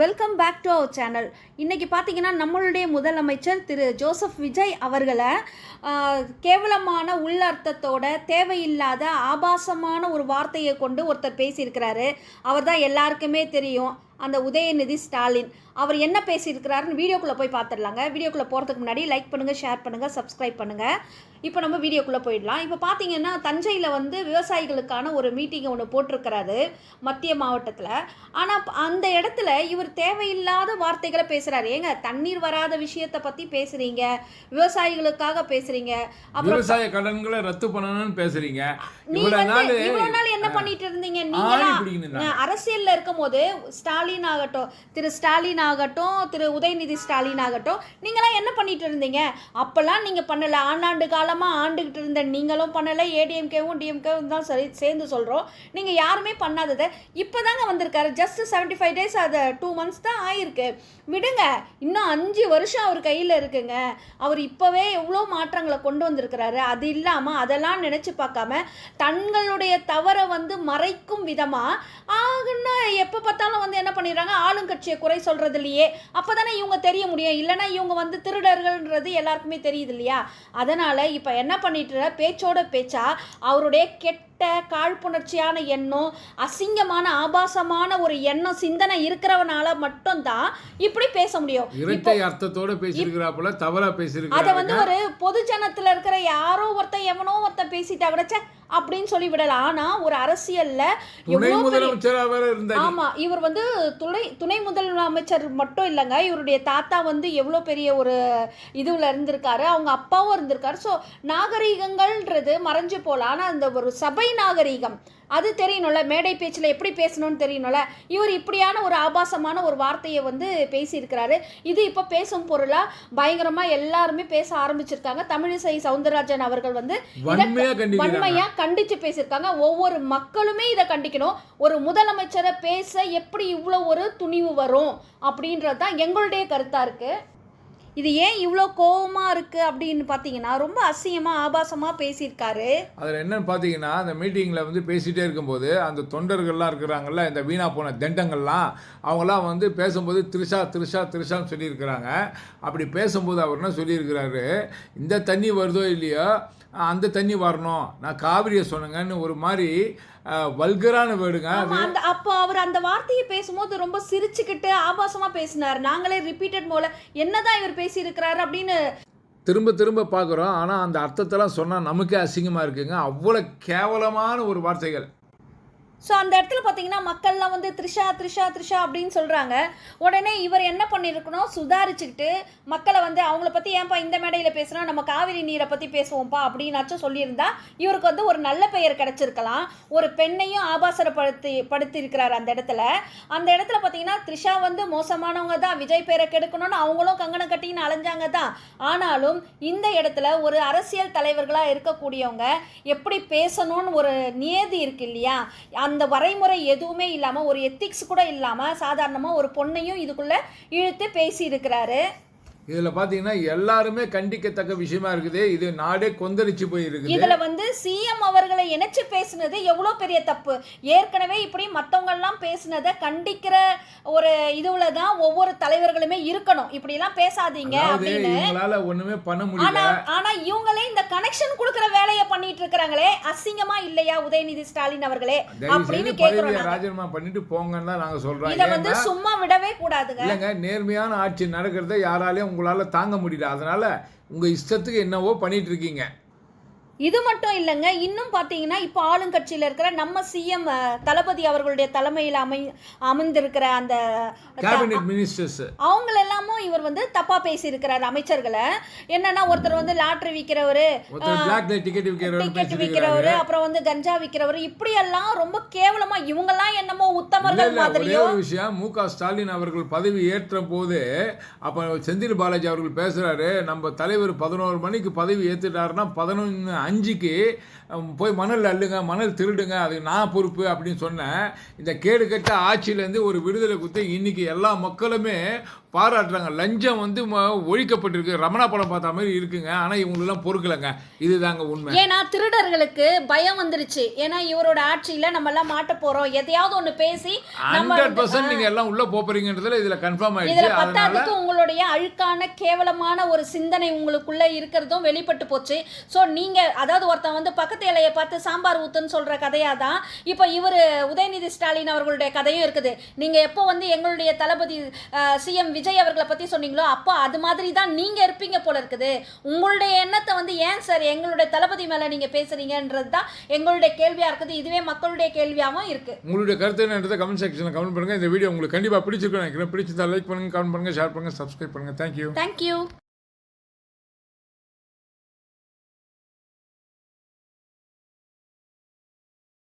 Welcome back to our channel. இன்றைக்கி பார்த்தீங்கன்னா நம்மளுடைய முதலமைச்சர் திரு ஜோசப் விஜய் அவர்களை கேவலமான உள்ளர்த்தத்தோட தேவையில்லாத ஆபாசமான ஒரு வார்த்தையை கொண்டு ஒருத்தர் பேசியிருக்கிறாரு. அவர் தான் எல்லாருக்குமே தெரியும், அந்த உதயநிதி ஸ்டாலின். அவர் என்ன பேசியிருக்கிறாருன்னு வீடியோக்குள்ளே போய் பார்த்துடலாங்க. வீடியோக்குள்ளே போகிறதுக்கு முன்னாடி லைக் பண்ணுங்கள், ஷேர் பண்ணுங்கள், சப்ஸ்கிரைப் பண்ணுங்கள். இப்போ நம்ம வீடியோக்குள்ளே போயிடலாம். இப்போ பார்த்தீங்கன்னா தஞ்சையில் விவசாயிகளுக்கான ஒரு மீட்டிங்கை ஒன்று போட்டிருக்கிறாரு மத்திய மாவட்டத்தில். ஆனால் அந்த இடத்துல இவர் தேவையில்லாத வார்த்தைகளை பேசுகிறாரு. ஏங்க, தண்ணீர் வராத விஷயத்தை பற்றி பேசுகிறீங்க, விவசாயிகளுக்காக பேசுகிறீங்க, அப்புறம் விவசாய கடன்களை ரத்து பண்ணணும்னு பேசுகிறீங்க. இவ்வளோ நாள் என்ன பண்ணிட்டு இருந்தீங்க? நீங்க அரசியலில் இருக்கும் போது ஸ்டாலின் ஆகட்டும், திரு ஸ்டாலின் ஆகட்டும், திரு உதயநிதி ஸ்டாலின் ஆகட்டும், நீங்களாம் என்ன பண்ணிட்டு இருந்தீங்க? அப்போல்லாம் நீங்கள் பண்ணலை. ஆண்டாண்டு காலமாக ஆண்டுகிட்டு இருந்த நீங்களும் பண்ணலை, ஏடிஎம்கேவும் டிஎம்கேவும் தான் சரி சேர்ந்து சொல்கிறோம். நீங்கள் யாருமே பண்ணாததை இப்போ தாங்க வந்திருக்காரு. ஜஸ்ட் 75 days, அது 2 months தான் ஆயிருக்கு. விடுங்க, இன்னும் 5 வருஷம் அவர் கையில் இருக்குங்க. அவர் இப்போவே எவ்வளோ மாற்றங்களை கொண்டு வந்திருக்கிறாரு. அது இல்லாமல் அதெல்லாம் நினச்சி பார்க்காம தங்களுடைய தவறை மறைக்கும் விதமாக ஆகுன்னா எப்போ பார்த்தாலும் என்ன பண்ணிடுறாங்க, ஆளுங்கட்சியை குறை சொல்கிறதுலையே. அப்போ தானே இவங்க தெரிய முடியும். இல்லைன்னா இவங்க திருடர்கள்ன்றது எல்லாருக்குமே தெரியுது இல்லையா? அதனால் இப்போ என்ன பண்ணிட்டு பேச்சோட பேச்சா அவருடைய கெட்ட காழ்ப்புணர்ச்சியான எண்ணம், அசிங்கமான ஆபாசமான ஒரு எண்ணம், சிந்தனை இருக்கிறவனால மட்டும்தான் இப்படி பேச முடியும். இரட்டை அர்த்தத்தோட பேசியிருக்கிறாப்புல, தவறா பேசியிருக்காரு. அதை ஒரு பொது ஜனத்துல இருக்கிற யாரோ ஒருத்தன் எவனோ ஒருத்தன் பேசிட்டா கூட அப்படின்னு சொல்லி விடலாம். ஆனா ஒரு அரசியல்ல ஆமா, இவர் துணை முதலமைச்சர் மட்டும் இல்லைங்க, இவருடைய தாத்தா எவ்வளோ பெரிய ஒரு இதுல இருந்திருக்காரு, அவங்க அப்பாவும் இருந்திருக்காரு. ஸோ நாகரீகங்கள்ன்றது மறைஞ்சு போகலாம். ஆனால் அந்த ஒரு சபை நாகரீகம் அது தெரியணும்ல, மேடை பேச்சில் எப்படி பேசணும்னு தெரியணும்ல. இவர் இப்படியான ஒரு ஆபாசமான ஒரு வார்த்தையை பேசியிருக்கிறாரு. இது இப்போ பேசும் பொருளாக பயங்கரமாக எல்லாருமே பேச ஆரம்பிச்சிருக்காங்க. தமிழிசை சவுந்தரராஜன் அவர்கள் வன்மையாக கண்டித்து பேசியிருக்காங்க. ஒவ்வொரு மக்களுமே இதை கண்டிக்கணும். ஒரு முதலமைச்சரை பேச எப்படி இவ்வளோ ஒரு துணிவு வரும் அப்படின்றது தான் எங்களுடைய கருத்தாக இருக்குது. இது ஏன் இவ்வளோ கோபமாக இருக்குது அப்படின்னு பார்த்தீங்கன்னா, ரொம்ப அசிங்கமாக ஆபாசமாக பேசியிருக்காரு. அதில் என்னன்னு பார்த்தீங்கன்னா, அந்த மீட்டிங்கில் பேசிகிட்டே இருக்கும்போது அந்த தொண்டர்கள்லாம் இருக்கிறாங்கல்ல, இந்த வீணா போன தண்டங்கள்லாம், அவங்களாம் பேசும்போது திரிஷா திரிஷா திரிஷான்னு சொல்லியிருக்கிறாங்க. அப்படி பேசும்போது அவர் என்ன சொல்லியிருக்கிறாரு, இந்த தண்ணி வருதோ இல்லையோ அந்த தண்ணி வரணும், நான் காவிரியை சொன்னேங்கன்னு ஒரு மாதிரி வல்கரான வேர்டுங்க. அப்போ அவர் அந்த வார்த்தையை பேசும்போது ரொம்ப சிரிச்சுக்கிட்டு ஆபாசமா பேசினார். நாங்களே ரிப்பீட்டட் போல என்னதான் இவர் பேசியிருக்கிறாரு அப்படின்னு திரும்ப திரும்ப பார்க்குறோம். ஆனால் அந்த அர்த்தத்தெல்லாம் சொன்னால் நமக்கே அசிங்கமாக இருக்குங்க. அவ்வளோ கேவலமான ஒரு வார்த்தைகள். ஸோ அந்த இடத்துல பார்த்தீங்கன்னா மக்கள்லாம் த்ரிஷா த்ரிஷா த்ரிஷா அப்படின்னு சொல்கிறாங்க. உடனே இவர் என்ன பண்ணியிருக்கணும், சுதாரிச்சுக்கிட்டு மக்களை அவங்கள பற்றி ஏன்பா இந்த மேடையில் பேசுகிறோம், நம்ம காவிரி நீரை பற்றி பேசுவோம்ப்பா அப்படின்னாச்சும் சொல்லியிருந்தா இவருக்கு ஒரு நல்ல பெயர் கிடச்சிருக்கலாம். ஒரு பெண்ணையும் படுத்தியிருக்கிறார் அந்த இடத்துல. அந்த இடத்துல பார்த்தீங்கன்னா த்ரிஷா மோசமானவங்க தான், விஜய் பேரை கெடுக்கணும்னு அவங்களும் கங்கணம் கட்டின்னு அலைஞ்சாங்க தான். ஆனாலும் இந்த இடத்துல ஒரு அரசியல் தலைவர்களாக இருக்கக்கூடியவங்க எப்படி பேசணும்னு ஒரு நியதி இருக்கு இல்லையா? அந்த வரைமுறை எதுவுமே இல்லாமல், ஒரு எத்திக்ஸ் கூட இல்லாமல் சாதாரணமாக ஒரு பொண்ணையும் இதுக்குள்ளே இழுத்து பேசி இருக்கிறாரு. இதில் பார்த்தீங்கன்னா எல்லாருமே கண்டிக்கத்தக்க விஷயமா இருக்குது. இது நாடே கொந்தளிச்சு போயிருக்குது. இதில் சிஎம் அவர்களை இணைச்சு பேசுனது எவ்வளோ பெரிய தப்பு. ஏற்கனவே இப்படி மற்றவங்கெல்லாம் பேசுனதை கண்டிக்கிற ஒரு இதுல தான் ஒவ்வொரு தலைவர்களுமே இருக்கணும். இப்படிலாம் பேசாதீங்க அப்படின்னு. இவங்களால ஒண்ணுமே பண்ண முடியல. ஆனா இவங்களே இந்த கனெக்ஷன் கொடுக்கிற வேலையை பண்ணிட்டு இருக்காங்களே, அசிங்கமா இல்லையா உதயநிதி ஸ்டாலின் அவர்களே அப்படின்னு கேக்குறோம். ராஜினாமா பண்ணிட்டு போங்கன்னு தான் நாங்க சொல்றோம். இதை சும்மா விடவே கூடாதுங்க. இல்லங்க, நேர்மையான ஆட்சி நடக்கிறத யாராலையும் உங்களால தாங்க முடியல. அதனால உங்க இஷ்டத்துக்கு என்னவோ பண்ணிட்டு இருக்கீங்க. இது மட்டும் இல்லைங்க, இன்னும் பார்த்தீங்கன்னா இப்போ ஆளுங்கட்சியில் இருக்கிற நம்ம சிஎம் தளபதி அவர்களுடைய தலைமையில் அமைந்திருக்கிற அந்த கேபினெட் மினிஸ்டர்ஸ் அவங்களெல்லாமும் இவர் தப்பா பேசியிருக்கிறார் அமைச்சர்களை. என்னன்னா ஒருத்தர் லாட்ரி விற்கிறவர், டிக்கெட் விற்கிறவர், அப்புறம் கஞ்சா விற்கிறவர், இப்படியெல்லாம் ரொம்ப கேவலமா இவங்கெல்லாம் என்னமோ உத்தமர்கள் மாதிரியோ. ஒரு விஷயம், மு.க. ஸ்டாலின் அவர்கள் பதவி ஏற்ற போது அப்ப செந்தில் பாலாஜி அவர்கள் பேசுறாரு, நம்ம தலைவர் 11 மணிக்கு பதவி ஏற்றுட்டாருன்னா 11:05 போய் மணல் அள்ளுங்க, மணல் திருடுங்க, அதுக்கு நான் பொறுப்பு அப்படின்னு சொன்னேன். இந்த கேடு கட்ட ஆட்சியிலேருந்து ஒரு விடுதலை கொடுத்து இன்னைக்கு எல்லா மக்களுமே பாராட்டுறாங்க. லஞ்சம் வந்து ஒழிக்கப்பட்டிருக்கு, ரமணா படம் பார்த்த மாதிரி இருக்குங்க. ஆனால் இவங்களெல்லாம் பொறுக்கலைங்க. இதுதாங்க உண்மை. ஏன்னா திருடர்களுக்கு பயம் வந்துருச்சு. ஏன்னா இவரோட ஆட்சியில நம்ம எல்லாம் மாட்ட போறோம், எதையாவது ஒண்ணு பேசி 100% நீங்க எல்லாம் உள்ள போறீங்கன்றதுல இதுல கன்ஃபார்ம் இதுல ஆயிடுச்சு. அதனால பத்தாவதுக்கு உங்களுடைய அழுக்கான கேவலமான ஒரு சிந்தனை உங்களுக்குள்ள இருக்கிறதும் வெளிப்பட்டு போச்சு. ஸோ நீங்க அதாவது ஒருத்தன் வந்து பக்கத்து இலையை பார்த்து சாம்பார் ஊத்துன்னு சொல்ற கதையா தான் இப்போ இவர் உதயநிதி ஸ்டாலின் அவர்களுடைய கதையும் இருக்குது. நீங்க எப்போ வந்து எங்களுடைய தளபதி சிஎம் விஜய் அவர்களை பத்தி சொன்னீங்களோ அப்போ அது மாதிரி தான் நீங்க இருப்பீங்க போல இருக்குது. உங்களுடைய எண்ணத்தை வந்து ஏன் சார் எங்களுடைய தளபதி மேல நீங்க பேசுறீங்கன்றது தான் எங்களுடைய கேள்வியா இருக்குது. இதுவே மக்களுடைய கேள்வியாகவும் இருக்கு. உங்களுடைய கருத்து என்னன்றதை கமெண்ட் செக்ஷன்ல கமெண்ட் பண்ணுங்க. இந்த வீடியோ உங்களுக்கு கண்டிப்பா பிடிச்சிருக்கும் நினைக்கிறேன். பிடிச்சதா லைக் பண்ணுங்க, கமெண்ட் பண்ணுங்க, ஷேர் பண்ணுங்க, சப்ஸ்கிரைப் பண்ணுங்க. தேங்க்யூ.